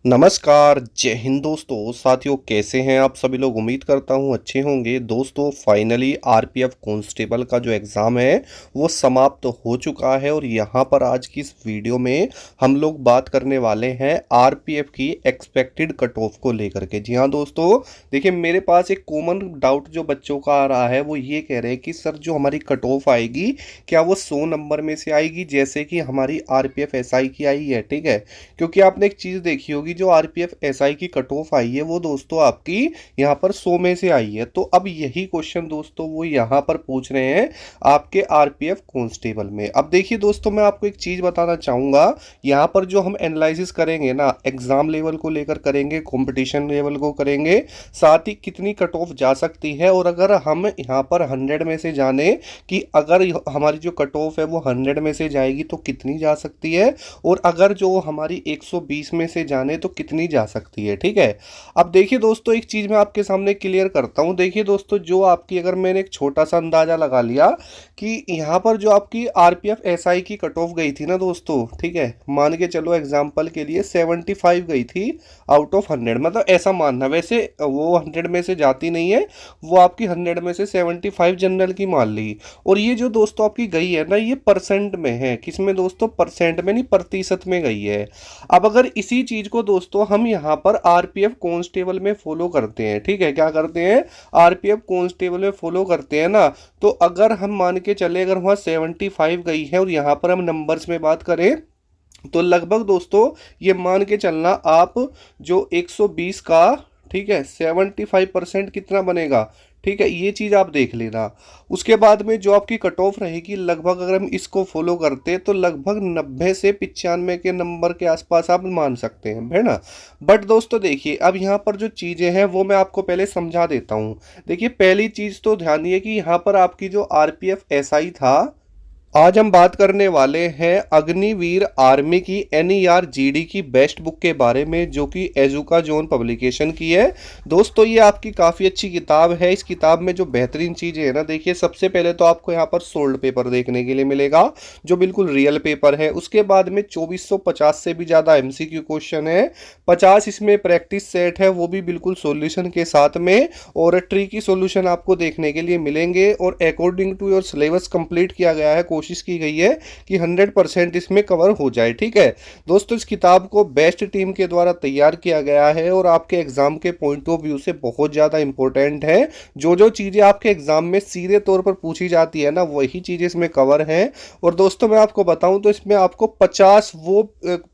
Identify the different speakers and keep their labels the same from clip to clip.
Speaker 1: नमस्कार, जय हिंद दोस्तों। साथियों, कैसे हैं आप सभी लोग? उम्मीद करता हूं अच्छे होंगे। दोस्तों, फाइनली आरपीएफ कांस्टेबल का जो एग्ज़ाम है वो समाप्त हो चुका है और यहां पर आज की इस वीडियो में हम लोग बात करने वाले हैं आरपीएफ की एक्सपेक्टेड कट ऑफ को लेकर के। जी हां दोस्तों, देखिए मेरे पास एक कॉमन डाउट जो बच्चों का आ रहा है वो ये कह रहे हैं कि सर जो हमारी कट ऑफ आएगी क्या वो 100 नंबर में से आएगी जैसे कि हमारी आरपीएफ एसआई की आई है। ठीक है, क्योंकि आपने एक चीज़ देखी होगी, जो आरपीएफ एसआई की कट ऑफ आई है वो दोस्तों आपकी यहाँ पर 100 में से आई है। तो अब यही क्वेश्चन दोस्तों वो यहाँ पर पूछ रहे हैं आपके आरपीएफ कांस्टेबल में। अब देखिए दोस्तों, मैं आपको एक चीज़ बताना चाहूँगा। यहाँ पर जो हम एनालिसिस करेंगे ना, एग्जाम लेवल को लेकर करेंगे, कंपटीशन लेवल को करेंगे, साथ ही कितनी कट ऑफ जा सकती है। और अगर हम यहाँ पर 100 में से जाने कि अगर हमारी जो कट ऑफ है वो 100 में से जाएगी तो कितनी जा सकती है, और अगर जो हमारी 120 में से जाने तो कितनी जा सकती है। ठीक है, अब देखिए दोस्तों, एक चीज़ मैं आपके सामने क्लियर करता हूं। देखिए दोस्तों, जो आपकी, अगर मैंने एक छोटा सा अंदाजा लगा लिया कि यहाँ पर जो आपकी आरपीएफ एसआई की कट ऑफ गई थी ना दोस्तों, ठीक है, मान के चलो एग्जाम्पल के लिए 75 गई थी आउट ऑफ 100, मतलब ऐसा मानना। वैसे वो 100 में से जाती नहीं है, वो आपकी 100 में से 75 जनरल की मान ली। और ये जो दोस्तों आपकी गई है ना, ये परसेंट में है। किस में दोस्तों? परसेंट में नहीं, प्रतिशत में गई है। अब अगर इसी चीज को दोस्तों हम यहाँ पर आरपीएफ कांस्टेबल में फॉलो करते हैं, ठीक है, क्या करते हैं, आरपीएफ कांस्टेबल में फॉलो करते हैं ना, तो अगर हम मान के चले, अगर वहाँ 75 गई है और यहाँ पर हम नंबर्स में बात करें तो लगभग दोस्तों ये मान के चलना आप, जो 120 का, ठीक है, 75% कितना बनेगा। ठीक है, ये चीज़ आप देख लेना। उसके बाद में जो आपकी कट ऑफ रहेगी, लगभग अगर हम इसको फॉलो करते तो लगभग 90 से 95 के नंबर के आसपास आप मान सकते हैं, है ना। बट दोस्तों देखिए, अब यहाँ पर जो चीज़ें हैं वो मैं आपको पहले समझा देता हूँ। देखिए, पहली चीज़ तो ध्यान दिए कि यहाँ पर आपकी जो आरपीएफ एसआई था, आज हम बात करने वाले हैं अग्निवीर आर्मी की एनईआरजीडी की बेस्ट बुक के बारे में, जो कि एजुका जोन पब्लिकेशन की है। दोस्तों ये आपकी काफ़ी अच्छी किताब है। इस किताब में जो बेहतरीन चीज़ें हैं ना, देखिए सबसे पहले तो आपको यहाँ पर सोल्ड पेपर देखने के लिए मिलेगा जो बिल्कुल रियल पेपर है। उसके बाद में 2450 से भी ज़्यादा एमसीक्यू क्वेश्चन है, 50 इसमें प्रैक्टिस सेट है, वो भी बिल्कुल सोल्यूशन के साथ में, और ट्रिकी सोल्यूशन आपको देखने के लिए मिलेंगे। और according to your syllabus complete किया गया है, कोशिश की गई है कि 100% इसमें कवर हो जाए। ठीक है दोस्तों, इस किताब को बेस्ट टीम के द्वारा तैयार किया गया है और आपके एग्जाम के पॉइंट ऑफ व्यू से बहुत ज़्यादा इंपॉर्टेंट है। जो जो चीज़ें आपके एग्जाम में सीधे तौर पर पूछी जाती है ना, वही चीज़ें इसमें कवर हैं। और दोस्तों मैं आपको बताऊं तो इसमें आपको 50 वो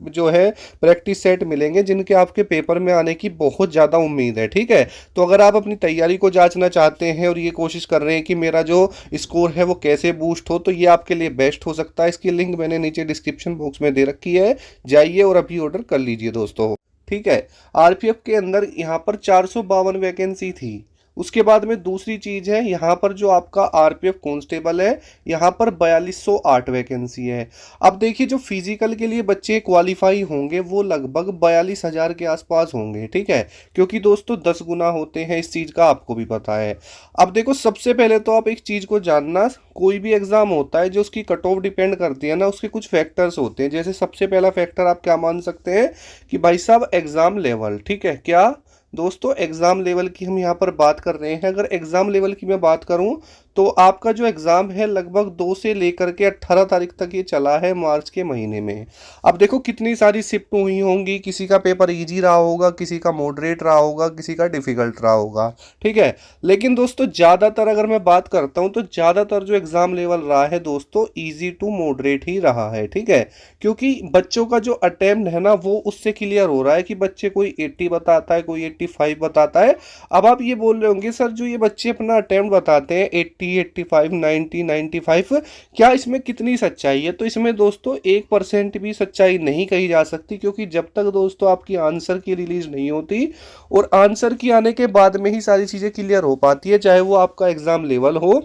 Speaker 1: जो है प्रैक्टिस सेट मिलेंगे जिनके आपके पेपर में आने की बहुत ज़्यादा उम्मीद है। ठीक है, तो अगर आप अपनी तैयारी को जांचना चाहते हैं और ये कोशिश कर रहे हैं कि मेरा जो स्कोर है वो कैसे बूस्ट हो, तो ये आपके लिए बेस्ट हो सकता है। इसकी लिंक मैंने नीचे डिस्क्रिप्शन बॉक्स में दे रखी है, जाइए और अभी ऑर्डर कर लीजिए दोस्तों। ठीक है, आरपीएफ के अंदर यहाँ पर 452 वैकेंसी थी। उसके बाद में दूसरी चीज़ है, यहाँ पर जो आपका आरपीएफ कांस्टेबल है, यहाँ पर 4208 वैकेंसी है। अब देखिए, जो फिजिकल के लिए बच्चे क्वालिफाई होंगे वो लगभग 42,000 के आसपास होंगे। ठीक है, क्योंकि दोस्तों 10 गुना होते हैं, इस चीज़ का आपको भी पता है। अब देखो, सबसे पहले तो आप एक चीज़ को जानना, कोई भी एग्ज़ाम होता है जो उसकी कट ऑफ डिपेंड करती है ना, उसके कुछ फैक्टर्स होते हैं। जैसे सबसे पहला फैक्टर आप क्या मान सकते हैं कि भाई साहब एग्ज़ाम लेवल। ठीक है, क्या दोस्तों, एग्ज़ाम लेवल की हम यहाँ पर बात कर रहे हैं। अगर एग्ज़ाम लेवल की मैं बात करूँ तो आपका जो एग्ज़ाम है लगभग 2 से लेकर के 18 तारीख तक ये चला है, मार्च के महीने में। अब देखो कितनी सारी शिफ्ट हुई होंगी, किसी का पेपर इजी रहा होगा, किसी का मॉडरेट रहा होगा, किसी का डिफ़िकल्ट रहा होगा। ठीक है, लेकिन दोस्तों ज़्यादातर अगर मैं बात करता हूँ तो ज़्यादातर जो एग्ज़ाम लेवल रहा है दोस्तों, ईजी टू मॉडरेट ही रहा है। ठीक है, क्योंकि बच्चों का जो अटेम्प्ट है ना वो उससे क्लियर हो रहा है कि बच्चे कोई 80 बताता है, कोई 85 बताता है। अब आप ये बोल रहे होंगे सर जो ये बच्चे अपना अटेम्प्ट बताते हैं 80, 85, 90, 95, क्या इसमें कितनी सच्चाई है? तो इसमें दोस्तों 1% भी सच्चाई नहीं कही जा सकती, क्योंकि जब तक दोस्तों आपकी आंसर की रिलीज नहीं होती और आंसर की आने के बाद में ही सारी चीज़ें क्लियर हो पाती है, चाहे वो आपका एग्ज़ाम लेवल हो,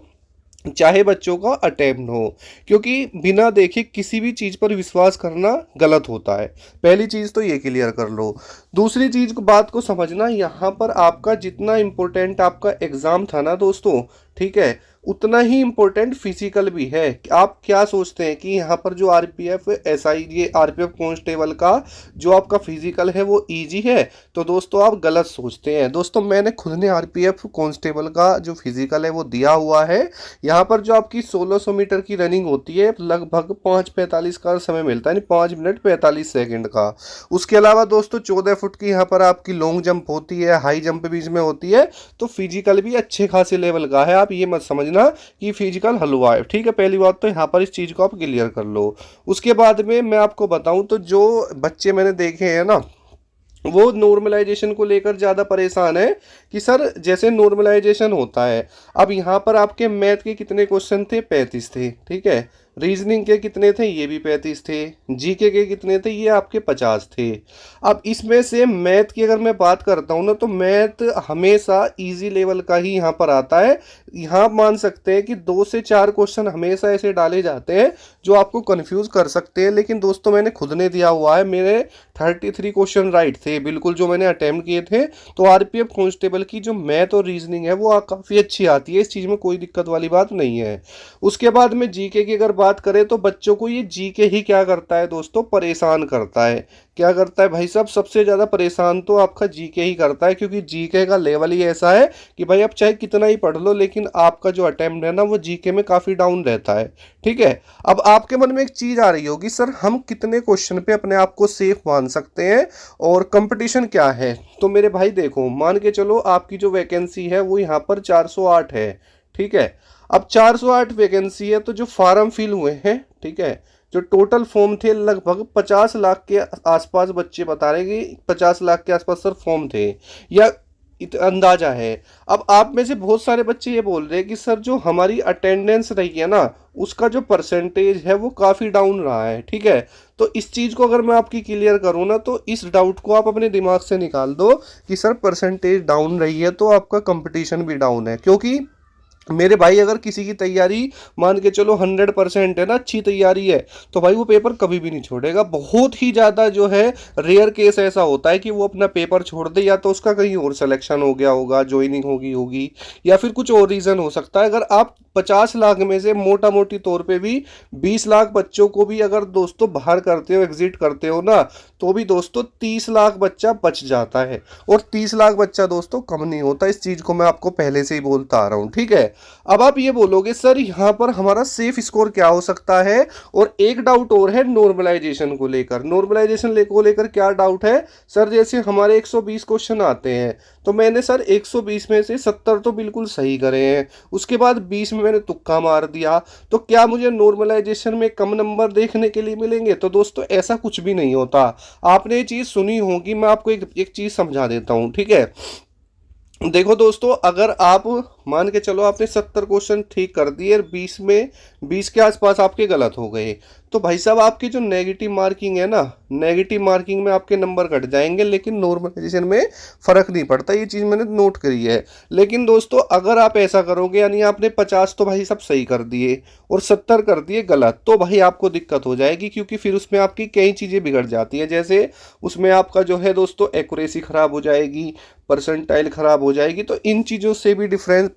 Speaker 1: चाहे बच्चों का अटेम्प्ट हो। क्योंकि बिना देखे किसी भी चीज़ पर विश्वास करना गलत होता है। पहली चीज़ तो ये क्लियर कर लो। दूसरी चीज़ को, बात को समझना, यहाँ पर आपका जितना इम्पोर्टेंट आपका एग्ज़ाम था ना दोस्तों, ठीक है, उतना ही इम्पोर्टेंट फिजिकल भी है। आप क्या सोचते हैं कि यहाँ पर जो आरपीएफ एसआई ये आरपीएफ कांस्टेबल का जो आपका फिजिकल है वो इजी है? तो दोस्तों आप गलत सोचते हैं। दोस्तों मैंने खुद ने आरपीएफ कांस्टेबल का जो फिजिकल है वो दिया हुआ है। यहाँ पर जो आपकी 1600 मीटर की रनिंग होती है लगभग 5:45 का समय मिलता है, यानी 5 मिनट 45 सेकेंड का। उसके अलावा दोस्तों 14 फुट की यहाँ पर आपकी लॉन्ग जंप होती है, हाई जंप बीच में होती है। तो फिजिकल भी अच्छे खासे लेवल का है। आप ये मत समझना कि फिजिकल हलवा है, ठीक है। पहली बात तो यहाँ पर इस चीज़ को आप क्लियर कर लो। उसके बाद में मैं आपको बताऊं तो जो बच्चे मैंने देखे हैं ना, वो नॉर्मलाइजेशन को लेकर ज़्यादा परेशान है कि सर जैसे नॉर्मलाइजेशन होता है, अब यहाँ पर आपके मैथ के कितने क्वेश्चन थे? 35 थे, ठीक है। रीजनिंग के कितने थे? ये भी 35 थे। जीके के कितने थे? ये आपके 50 थे। अब इसमें से मैथ की अगर मैं बात करता हूँ ना, तो मैथ हमेशा इजी लेवल का ही यहाँ पर आता है। यहाँ मान सकते हैं कि 2 से 4 क्वेश्चन हमेशा ऐसे डाले जाते हैं जो आपको कंफ्यूज कर सकते हैं। लेकिन दोस्तों मैंने खुद ने दिया हुआ है, मेरे 33 क्वेश्चन राइट थे बिल्कुल जो मैंने अटेम्प्ट किए थे। तो आरपीएफ कांस्टेबल की जो मैथ और रीजनिंग है वो काफ़ी अच्छी आती है, इस चीज़ में कोई दिक्कत वाली बात नहीं है। उसके बाद में जीके की अगर बात करें तो बच्चों को ये जीके ही क्या करता है दोस्तों? परेशान करता है। क्या करता है भाई साहब? सबसे ज़्यादा परेशान तो आपका जीके ही करता है, क्योंकि जीके का लेवल ही ऐसा है कि भाई आप चाहे कितना ही पढ़ लो लेकिन आपका जो अटेम्प्ट है ना वो जीके में काफ़ी डाउन रहता है, ठीक है। अब आपके मन में एक चीज़ आ रही होगी, सर हम कितने क्वेश्चन पे अपने आप को सेफ मान सकते हैं और कंपटीशन क्या है? तो मेरे भाई देखो, मान के चलो आपकी जो वैकेंसी है वो यहाँ पर 408 है, ठीक है। अब 408 वैकेंसी है तो जो फार्म फिल हुए हैं, ठीक है, जो टोटल फॉर्म थे लगभग 50 लाख के आसपास, बच्चे बता रहे कि 50 लाख के आसपास सर फॉर्म थे, या अंदाजा है। अब आप में से बहुत सारे बच्चे ये बोल रहे हैं कि सर जो हमारी अटेंडेंस रही है ना उसका जो परसेंटेज है वो काफ़ी डाउन रहा है, ठीक है। तो इस चीज़ को अगर मैं आपकी क्लियर करूँ ना, तो इस डाउट को आप अपने दिमाग से निकाल दो कि सर परसेंटेज डाउन रही है तो आपका कंपटीशन भी डाउन है। क्योंकि मेरे भाई अगर किसी की तैयारी मान के चलो 100% है ना, अच्छी तैयारी है, तो भाई वो पेपर कभी भी नहीं छोड़ेगा। बहुत ही ज़्यादा जो है रेयर केस ऐसा होता है कि वो अपना पेपर छोड़ दे, या तो उसका कहीं और सिलेक्शन हो गया होगा, ज्वाइनिंग होगी या फिर कुछ और रीज़न हो सकता है। अगर आप 50 लाख में से मोटा मोटी तौर पे भी 20 लाख बच्चों को भी अगर दोस्तों बाहर करते हो, एग्जिट करते हो ना, तो भी दोस्तों 30 लाख बच्चा बच जाता है। और 30 लाख बच्चा दोस्तों कम नहीं होता, इस चीज़ को मैं आपको पहले से ही बोलता आ रहा हूँ, ठीक है। अब आप ये बोलोगे सर यहाँ पर हमारा सेफ स्कोर क्या हो सकता है? और एक डाउट और है नॉर्मलाइजेशन को लेकर। नॉर्मलाइजेशन को लेकर क्या डाउट है सर? जैसे हमारे 120 क्वेश्चन आते हैं, तो मैंने सर 120 में से 70 तो बिल्कुल सही करे हैं, उसके बाद 20 में मैंने तुक्का मार दिया, तो क्या मुझे नॉर्मलाइजेशन में कम नंबर देखने के लिए मिलेंगे? तो दोस्तों ऐसा कुछ भी नहीं होता। आपने ये चीज़ सुनी होगी, मैं आपको एक चीज़ समझा देता हूँ, ठीक है। देखो दोस्तों, अगर आप मान के चलो आपने 70 क्वेश्चन ठीक कर दिए, 20 के आसपास आपके गलत हो गए, तो भाई साहब आपकी जो नेगेटिव मार्किंग है ना, नेगेटिव मार्किंग में आपके नंबर घट जाएंगे, लेकिन नॉर्मलाइजेशन में फ़र्क नहीं पड़ता। ये चीज़ मैंने नोट करी है। लेकिन दोस्तों अगर आप ऐसा करोगे, यानी आपने 50 तो भाई सब सही कर दिए और 70 कर दिए गलत, तो भाई आपको दिक्कत हो जाएगी, क्योंकि फिर उसमें आपकी कई चीज़ें बिगड़ जाती हैं। जैसे उसमें आपका जो है दोस्तों एक्यूरेसी ख़राब हो जाएगी, परसेंटाइल ख़राब हो जाएगी, तो इन चीज़ों से भी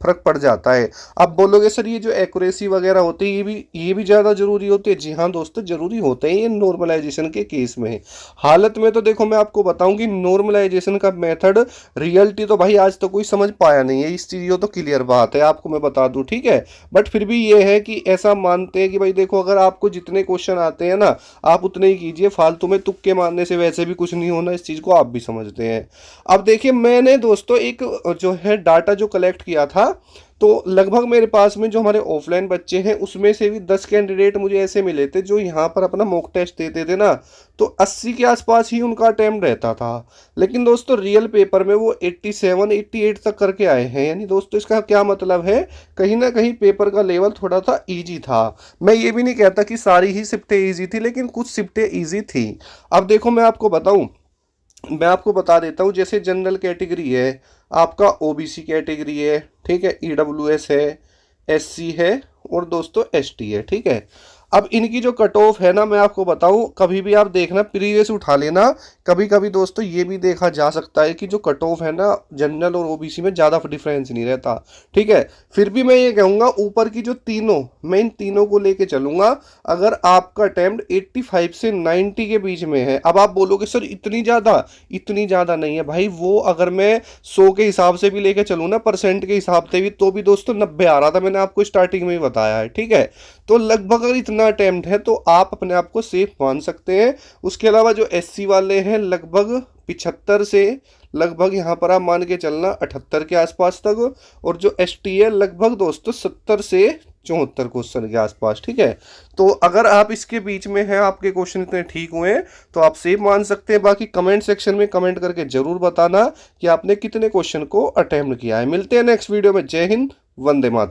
Speaker 1: फ़र्क पड़ जाता है। आप बोलोगे सर ये जो एक्यूरेसी वगैरह होती है ये भी ज़्यादा ज़रूरी होती है। जी हाँ दोस्तों, ज़रूरी होते हैं ये नॉर्मलाइजेशन के केस में। हालत में तो देखो मैं आपको बताऊं कि नॉर्मलाइजेशन का मेथड रियलिटी तो भाई आज तो कोई समझ पाया नहीं है, इस चीज़ तो क्लियर बात है, आपको मैं बता दूं, ठीक है। बट फिर भी ये है कि ऐसा मानते हैं कि भाई देखो अगर आपको जितने क्वेश्चन आते हैं ना आप उतने ही कीजिए, फालतू में तुक्के मारने से वैसे भी कुछ नहीं होना, इस चीज़ को आप भी समझते हैं। अब देखिए मैंने दोस्तों एक जो है डाटा जो कलेक्ट किया था, तो लगभग मेरे पास में जो हमारे ऑफलाइन बच्चे हैं उसमें से भी 10 कैंडिडेट मुझे ऐसे मिले थे जो यहाँ पर अपना मॉक टेस्ट देते थे ना, तो 80 के आसपास ही उनका अटेम्प्ट रहता था। लेकिन दोस्तों रियल पेपर में वो 87 88 तक करके आए हैं। यानी दोस्तों इसका क्या मतलब है, कहीं ना कहीं पेपर का लेवल थोड़ा सा ईजी था। मैं ये भी नहीं कहता कि सारी ही शिफ्टें ईजी थी, लेकिन कुछ शिफ्टें ईजी थी। अब देखो मैं आपको बता देता हूँ, जैसे जनरल कैटेगरी है, आपका ओबीसी कैटेगरी है, ठीक है, ईडब्ल्यूएस है, एससी है और दोस्तों एसटी है, ठीक है। अब इनकी जो कट ऑफ है ना, मैं आपको बताऊं, कभी भी आप देखना प्रीवियस उठा लेना कभी कभी दोस्तों ये भी देखा जा सकता है कि जो कट ऑफ है ना, जनरल और ओबीसी में ज़्यादा डिफरेंस नहीं रहता। ठीक है, फिर भी मैं ये कहूँगा ऊपर की जो तीनों, मैं इन तीनों को लेके चलूंगा। अगर आपका अटेम्प्ट 85 से 90 के बीच में है, अब आप बोलोगे सर इतनी ज़्यादा नहीं है भाई, वो अगर मैं 100 के हिसाब से भी लेके चलूँ ना, परसेंट के हिसाब से भी, तो भी दोस्तों 90 आ रहा था, मैंने आपको स्टार्टिंग में ही बताया है। ठीक है, तो लगभग अगर इतना अटेम्प्ट है तो आप अपने आप को सेफ मान सकते हैं। उसके अलावा जो एससी वाले हैं लगभग 75 से लगभग यहाँ पर आप मान के चलना 78 के आसपास तक, और जो एसटी है लगभग दोस्तों 70 से 74 क्वेश्चन के आसपास। ठीक है, तो अगर आप इसके बीच में हैं, आपके क्वेश्चन इतने ठीक हुए हैं, तो आप सेफ मान सकते हैं। बाकी कमेंट सेक्शन में कमेंट करके जरूर बताना कि आपने कितने क्वेश्चन को अटेम्प्ट किया है। मिलते हैं नेक्स्ट वीडियो में। जय हिंद, वंदे मातरम।